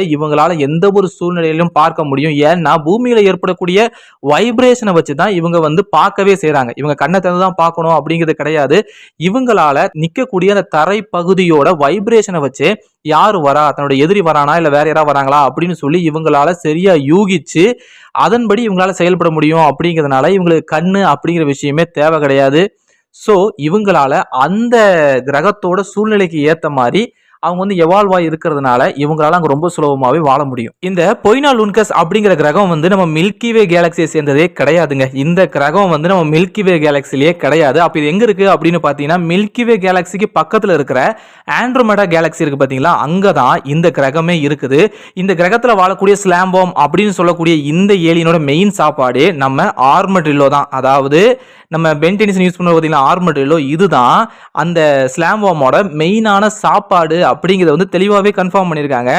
இவங்களால எந்த ஒரு சூழ்நிலையிலும் பார்க்க முடியும். ஏன்னா பூமியில ஏற்படக்கூடிய வைப்ரேஷனை வச்சு தான் இவங்க வந்து பார்க்கவே செய்றாங்க. இவங்க கண்ண திறந்து தான் பார்க்கணும் அப்படிங்கிறது கிடையாது. இவங்களால நிக்கக்கூடிய அந்த தரை பகுதியோட வைப்ரேஷனை வச்சு யாரு வரா, தன்னோட எதிரி வரானா இல்ல வேற யாராவது வராங்களா அப்படின்னு சொல்லி இவங்களால சரியா யூகிச்சு அதன்படி இவங்களால செயல்பட முடியும். அப்படிங்கிறதுனால இவங்களுக்கு கண்ணு அப்படிங்கிற விஷயமே தேவை கிடையாது. சோ இவங்களால அந்த கிரகத்தோட சூழ்நிலைக்கு ஏத்த மாதிரி அவங்க வந்து எவால்வ் ஆகி இருக்கிறதுனால இவங்களால அங்க ரொம்ப சுலபமாவே வாழ முடியும். இந்த பொய்னா லூன்கஸ் அப்படிங்கிற கிரகம் வந்து நம்ம மில்கி வே கேலக்சியை சேர்ந்ததே கிடையாதுங்க. இந்த கிரகம் வந்து நம்ம மில்கி வே கேலக்சிலேயே கிடையாது. அப்ப இது எங்க இருக்கு அப்படின்னு பாத்தீங்கன்னா மில்கி வே கேலக்சிக்கு பக்கத்துல இருக்கிற ஆண்ட்ரோமெடா கேலக்சி இருக்கு பாத்தீங்களா, அங்கதான் இந்த கிரகமே இருக்குது. இந்த கிரகத்துல வாழக்கூடிய ஸ்லாம்போம் அப்படின்னு சொல்லக்கூடிய இந்த ஏலியனோட மெயின் சாப்பாடு நம்ம ஆர்மட்ரில்லோ தான். அதாவது நம்ம பென்டெனிசன் யூஸ் பண்ணுவோம் பாத்தீங்களா, ஆர்மட்ரில்லோ, இதுதான் அந்த ஸ்லாம்போமோட மெயினான சாப்பாடு அப்படிங்கிறத வந்து தெளிவாகவே கன்ஃபார்ம் பண்ணியிருக்காங்க.